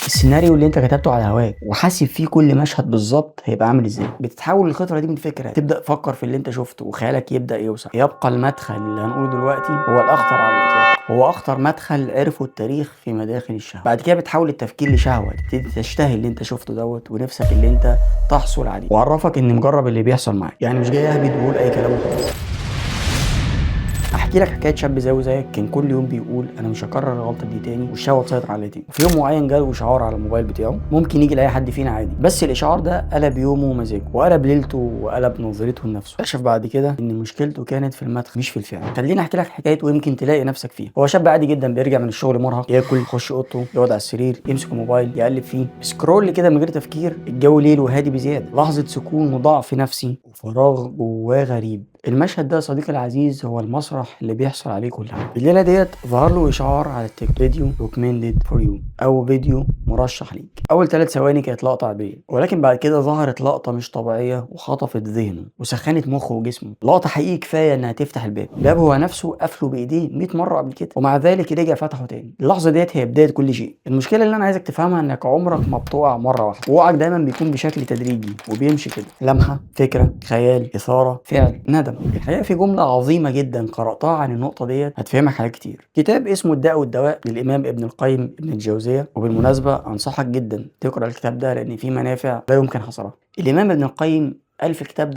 السيناريو اللي انت كتبته على هواك وحاسب فيه كل مشهد بالظبط هيبقى عامل ازاي؟ بتتحول الخطره دي من فكره، تبدا تفكر في اللي انت شفته وخيالك يبدا يوسع. يبقى المدخل اللي هنقوله دلوقتي هو الاخطر على الاطلاق، هو اخطر مدخل عرفه التاريخ في مداخل الشهوه. بعد كده بتحول التفكير لشهوه، تبتدي تشتهي اللي انت شفته ونفسك اللي انت تحصل عليه، وعرفك ان مجرب اللي بيحصل معاك، يعني مش جاي اهبد وأقول اي كلام وخلاص. احكي لك حكايه شاب زيه وزيك، كان كل يوم بيقول انا مش هكرر الغلطه دي تاني، والشهوه تسيطر عليه تاني. وفي يوم معين جاله اشعار على الموبايل بتاعه، ممكن يجي لاي حد فينا عادي، بس الاشعار ده قلب يومه ومزاجه وقلب ليلته وقلب نظرته لنفسه. اكتشف بعد كده ان مشكلته كانت في المدخل مش في الفعل. خليني احكي لك حكايه ويمكن تلاقي نفسك فيها. هو شاب عادي جدا بيرجع من الشغل مرهق، ياكل، يخش اوضته، يقعد على السرير، يمسك الموبايل يقلب فيه، سكرول كده من غير تفكير. الجو ليل وهادي بزياده، لحظه سكون وضعف نفسي وفراغ جواه غريب. المشهد ده يا صديقي العزيز هو المسرح اللي بيحصل عليه كل حاجه. الليله ديت ظهر له اشعار على التيك، فيديو recommended for you، او فيديو مرشح ليك. اول 3 ثواني كانت لقطه عاديه، ولكن بعد كده ظهرت لقطه مش طبيعيه وخطفت ذهنه وسخنت مخه وجسمه. لقطه حقيقي كفايه انها تفتح الباب هو نفسه قفله بايديه 100 مره قبل كده، ومع ذلك رجع فتحه تاني. اللحظه ديت هي بدايه كل شيء. المشكله اللي انا عايزك تفهمها انك عمرك ما بتقع مره واحده، وقعك دايما بيكون بشكل تدريجي وبيمشي كده: لمحه، فكره، خيال، اثاره، فعل، ندم. الحقيقه في جمله عظيمه جدا قراتها عن النقطه ديت هتفهمك حاجات كتير. كتاب اسمه الداء والدواء للامام ابن القيم ابن الجوزيه، وبالمناسبه انصحك جدا تقرا الكتاب ده لان فيه منافع لا يمكن حصرها. الامام ابن القيم قال في الكتاب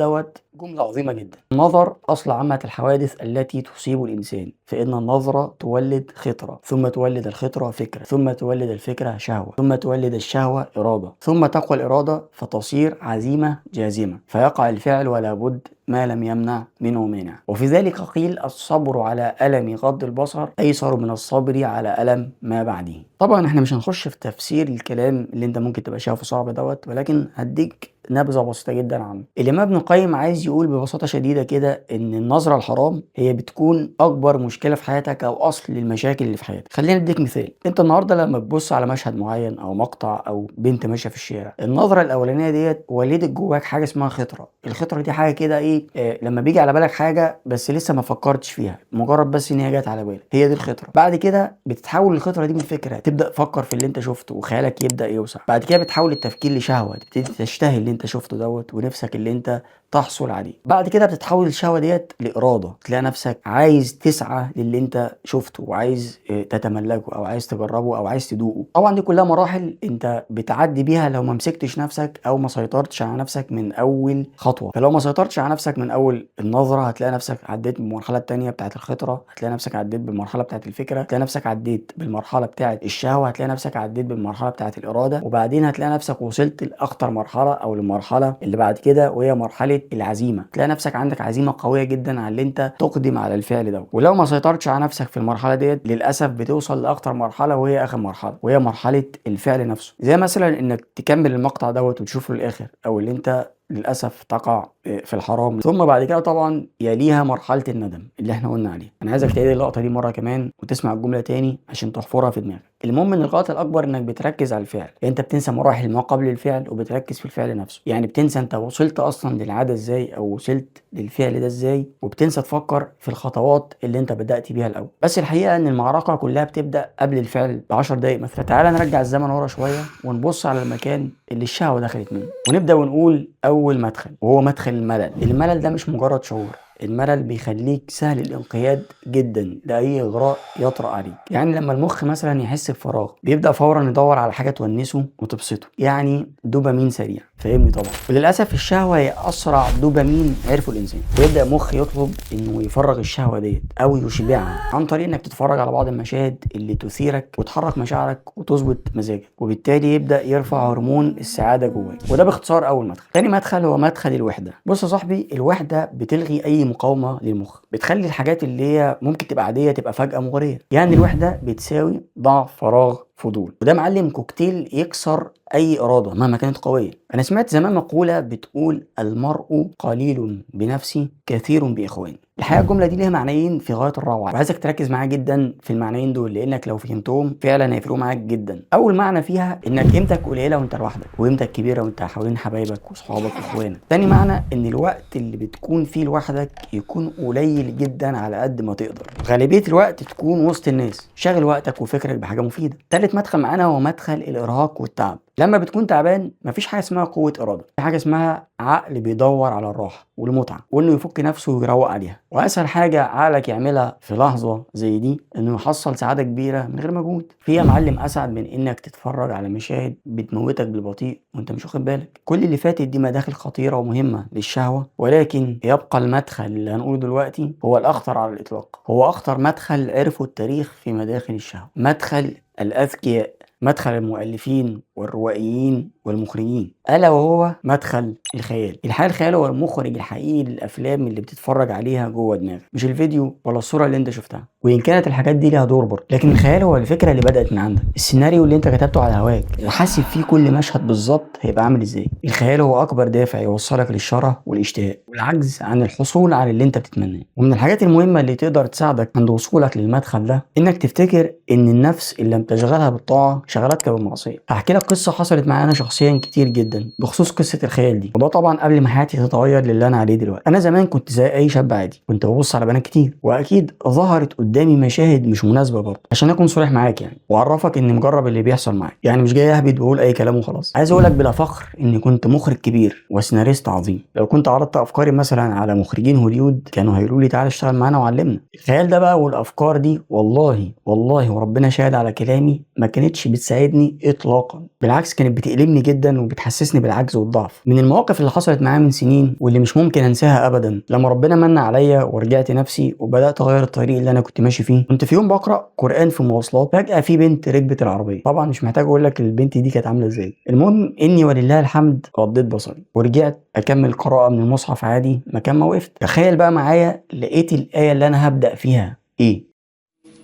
جملة عظيمة جدا: النظر أصل عامة الحوادث التي تصيب الإنسان، فإن النظرة تولد خطرة، ثم تولد الخطرة فكرة، ثم تولد الفكرة شهوة، ثم تولد الشهوة إرادة، ثم تقوى الإرادة فتصير عزيمة جازمة، فيقع الفعل ولا بد ما لم يمنع منه مانع. وفي ذلك قيل: الصبر على ألم غض البصر أيسر من الصبر على ألم ما بعده. طبعا احنا مش هنخش في تفسير الكلام اللي انت ممكن تبقى شايفه صعب ولكن هديك نبذة بسيطة جدا عنه. الإمام ابن القيم عايز يقول ببساطة شديدة كده إن النظرة الحرام هي بتكون أكبر مشكلة في حياتك أو أصل للمشاكل اللي في حياتك. خلينا نديك مثال: أنت النهاردة لما تبص على مشهد معين أو مقطع أو بنت ماشية في الشارع، النظرة الأولانية ديت ولدت جواك حاجة اسمها خطرة. الخطرة دي حاجة كده إيه، لما بيجي على بالك حاجة بس لسه ما فكرتش فيها، مجرد بس إن هي جت على بالك، هي دي الخطرة. بعد كده بتتحول الخطرة دي من فكرة، تبدأ تفكر في اللي أنت شفته وخيالك يبدأ يوسع. بعد كده بتحول التفكير لشهوة، تبتدي تشتهي اللي أنت شفته ونفسك اللي انت تحصل عليه. بعد كده بتتحول الشهوه ديت لاراده، تلاقي نفسك عايز تسعى للي انت شفته وعايز تتملكه او عايز تجربه او عايز تدوقه. طبعا دي كلها مراحل انت بتعدي بيها لو ما مسكتش نفسك او ما سيطرتش على نفسك من اول خطوه. فلو ما سيطرتش على نفسك من اول النظره هتلاقي نفسك عديت بالمرحله الثانيه بتاعه الخطره، هتلاقي نفسك عديت بالمرحله بتاعه الفكره، هتلاقي نفسك عديت بالمرحله بتاعه الشهوه، هتلاقي نفسك عديت بالمرحله بتاعه الاراده، وبعدين هتلاقي نفسك وصلت لاخطر مرحله او المرحله اللي بعد كده، وهي مرحله العزيمه. تلاقي نفسك عندك عزيمه قويه جدا على اللي انت تقدم على الفعل ولو ما سيطرتش على نفسك في المرحله ديت للاسف بتوصل لاخطر مرحله، وهي اخر مرحله، وهي مرحله الفعل نفسه. زي مثلا انك تكمل المقطع وتشوفه للاخر، او اللي انت للاسف تقع في الحرام. ثم بعد كده طبعا يليها مرحله الندم اللي احنا قلنا عليها. انا عايزك تعيد اللقطه دي مره كمان وتسمع الجمله تاني عشان تحفرها في دماغك. المهم ان الغلط الاكبر انك بتركز على الفعل، يعني انت بتنسى مراحل ما قبل الفعل وبتركز في الفعل نفسه. يعني بتنسى انت وصلت اصلا للعاده ازاي او وصلت للفعل ده ازاي، وبتنسى تفكر في الخطوات اللي انت بدات بيها الاول. بس الحقيقه ان المعركه كلها بتبدا قبل الفعل ب10 دقائق مثلا. فتعالى نرجع الزمن ورا شويه ونبص على المكان اللي الشهوه دخلت منه، ونبدا ونقول اول مدخل، وهو مدخل الملل. الملل ده مش مجرد شعور، الملل بيخليك سهل الانقياد جدا لاي اغراء يطرأ عليك. يعني لما المخ مثلا يحس بفراغ بيبدا فورا يدور على حاجه تونسه وتبسطه، يعني دوبامين سريع. فاهمني طبعا. وللاسف الشهوه هي اسرع دوبامين عرفه الانسان، ويبدا المخ يطلب انه يفرغ الشهوه ديت او يشبعها عن طريق انك تتفرج على بعض المشاهد اللي تثيرك وتحرك مشاعرك وتظبط مزاجك، وبالتالي يبدا يرفع هرمون السعاده جواك. وده باختصار اول مدخل. تاني مدخل هو مدخل الوحده. بص يا صاحبي، الوحده بتلغي اي مقاومه للمخ، بتخلي الحاجات اللي هي ممكن تبقى عاديه تبقى فجاه مغريه. يعني الوحده بتساوي ضعف، فراغ، فضول. وده معلم كوكتيل يكسر اي اراده مهما كانت قويه. انا سمعت زمان مقوله بتقول: المرء قليل بنفسه كثير بإخوان. الحقيقة الجملة دي ليها معنيين في غاية الروعة، وعايزك تركز معايا جدا في المعنيين دول، لأنك لو فهمتهم فعلا هيفرقوا معاك جدا. أول معنى فيها إنك قيمتك قليلة وأنت لوحدك، وقيمتك كبيرة وأنت حوالين حبايبك وصحابك وإخوانك. تاني معنى إن الوقت اللي بتكون فيه لوحدك يكون قليل جدا على قد ما تقدر، غالبية الوقت تكون وسط الناس، شاغل وقتك وفكرك بحاجة مفيدة. تالت مدخل معانا هو مدخل الإرهاق والتعب. لما بتكون تعبان مفيش حاجه اسمها قوه اراده، في حاجه اسمها عقل بيدور على الراحه والمتعه وانه يفك نفسه ويروق عليها. واسهل حاجه عقلك يعملها في لحظه زي دي انه يحصل سعاده كبيره من غير مجهود. في يا معلم اسعد من انك تتفرج على مشاهد بتموتك بالبطيء وانت مش واخد بالك. كل اللي فاتت دي مداخل خطيره ومهمه للشهوه، ولكن يبقى المدخل اللي هنقوله دلوقتي هو الاخطر على الاطلاق. هو اخطر مدخل عرفه التاريخ في مداخل الشهوه، مدخل الاذكياء، مدخل المؤلفين والروائيين والمخرجين، ألا وهو مدخل الخيال. الخيال هو المخرج الحقيقي للأفلام اللي بتتفرج عليها جوه دماغك، مش الفيديو ولا الصورة اللي انت شفتها، وإن كانت الحاجات دي ليها دور برضه، لكن الخيال هو الفكرة اللي بدأت من عندك، السيناريو اللي انت كتبته على هواك وحاسب فيه كل مشهد بالظبط هيبقى عامل ازاي. الخيال هو أكبر دافع يوصلك للشره والاشتهاء والعجز عن الحصول على اللي انت بتتمناه. ومن الحاجات المهمة اللي تقدر تساعدك عند وصولك للمدخل ده إنك تفتكر إن النفس اللي لم تشغلها بالطاعة شغلتك بالمعصية. هحكي لك قصة حصلت معايا أنا شخصيا كتير جدا بخصوص قصة الخيال دي، وده طبعا قبل ما حياتي تتغير للي أنا عليه دلوقتي. أنا زمان كنت زي أي شاب عادي، كنت ببص على بنات كتير، وأكيد ظهرت قدامي مشاهد مش مناسبة برضه، عشان أكون صريح معاك يعني وأعرفك إني مجرب اللي بيحصل معايا، يعني مش جاي أهبد وأقول أي كلام وخلاص. عايز أقول لك بلا فخر إني كنت مخرج كبير وسيناريست عظيم. لو كنت عرضت أفكاري مثلا على مخرجين هوليود كانوا هيقولوا لي تعالى اشتغل معانا وعلمنا. الخيال ده بقى والأفكار دي والله وربنا شاهد على كلامي ما كانتش بتساعدني إطلاقا، بالعكس كانت بتقلبني جدا وبتحسسني بالعجز والضعف. من المواقف اللي حصلت معايا من سنين واللي مش ممكن انساها ابدا لما ربنا من عليا ورجعت نفسي وبدات اغير الطريق اللي انا كنت ماشي فيه. كنت في يوم بقرا قران في مواصلات، فجاه في بنت ركبت العربيه، طبعا مش محتاج اقول لك البنت دي كانت عامله ازاي. المهم اني ولله الحمد غضيت بصري ورجعت اكمل قراءه من المصحف عادي مكان ما وقفت. تخيل بقى معايا لقيت الايه اللي انا هبدا فيها ايه؟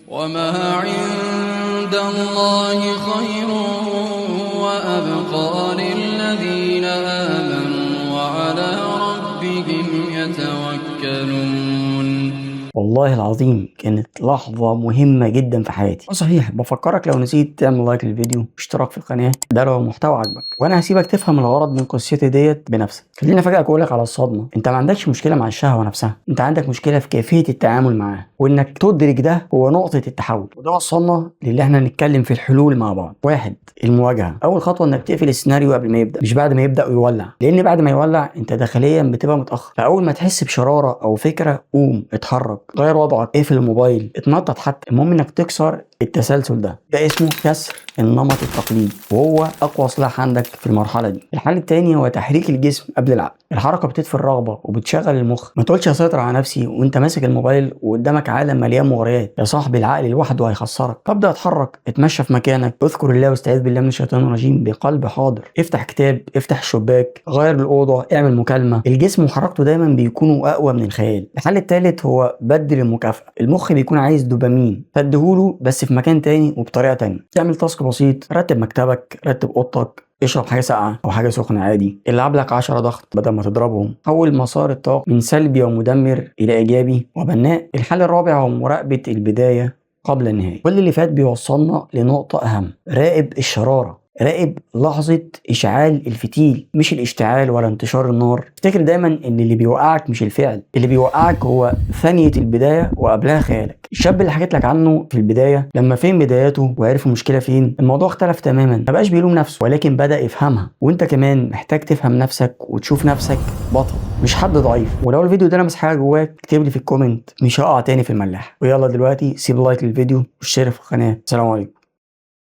وما عند الله خير وأبقى للذين آمنوا وعلى ربهم يتوكلون. والله العظيم كانت لحظة مهمة جدا في حياتي. صحيح بفكرك لو نسيت تعمل لايك للفيديو واشتراك في القناة، ده لو المحتوى عجبك، وانا هسيبك تفهم الغرض من قصتي ديت بنفسك. خليني افاجئك واقول لك على الصدمة، انت ما عندكش مشكلة مع الشهوة نفسها، انت عندك مشكلة في كيفية التعامل معاها، وانك تدرك ده هو نقطة التحول. وده وصلنا للي احنا نتكلم في الحلول مع بعض. واحد، المواجهة. اول خطوة انك تقفل السيناريو قبل ما يبدأ، مش بعد ما يبدأ ويولع، لان بعد ما يولع انت داخليا بتبقى متأخر. فاول ما تحس بشرارة او فكرة قوم اتحرك، غير وضعك، اقفل الموبايل، اتنطط حتى، المهم انك تكسر التسلسل ده اسمه كسر النمط التقليدي، وهو اقوى سلاح عندك في المرحله دي. الحل التاني هو تحريك الجسم قبل العقل. الحركه بتطفي الرغبه وبتشغل المخ. ما تقولش اسيطر على نفسي وانت ماسك الموبايل وقدامك عالم مليان مغريات، يا صاحبي العقل لوحده هيخسرك. فابدا اتحرك، اتمشى في مكانك، اذكر الله واستعيذ بالله من الشيطان الرجيم بقلب حاضر، افتح كتاب، افتح الشباك، غير الاوضه، اعمل مكالمه. الجسم وحركته دايما بيكونوا اقوى من الخيال. الحل التالت هو بدل المكافاه. المخ بيكون عايز دوبامين، فاديهوله بس في مكان تاني وبطريقه تانيه. تعمل تاسك بسيط، رتب مكتبك، رتب اوضتك، اشرب حاجه ساقعه او حاجه سخنه عادي، العب لك 10 ضغط بدل ما تضربهم. حول مسار الطاقه من سلبي ومدمر الى ايجابي وبناء. الحل الرابع هو مراقبه البدايه قبل النهايه. كل اللي فات بيوصلنا لنقطه اهم، راقب الشراره، راقب لحظة إشعال الفتيل مش الاشتعال ولا انتشار النار. افتكر دايما إن اللي بيوقعك مش الفعل، اللي بيوقعك هو ثانية البداية وقبلها خيالك. الشاب اللي حكيت لك عنه في البداية لما فهم بداياته وعرف المشكلة فين، الموضوع اختلف تماما. ما بقاش بيلوم نفسه ولكن بدأ يفهمها. وانت كمان محتاج تفهم نفسك وتشوف نفسك بطل مش حد ضعيف. ولو الفيديو ده لمس حاجة جواك اكتب لي في الكومنت، مش هقع تاني في الملاح. ويلا دلوقتي سيب لايك للفيديو واشترك في القناة. سلام عليكم.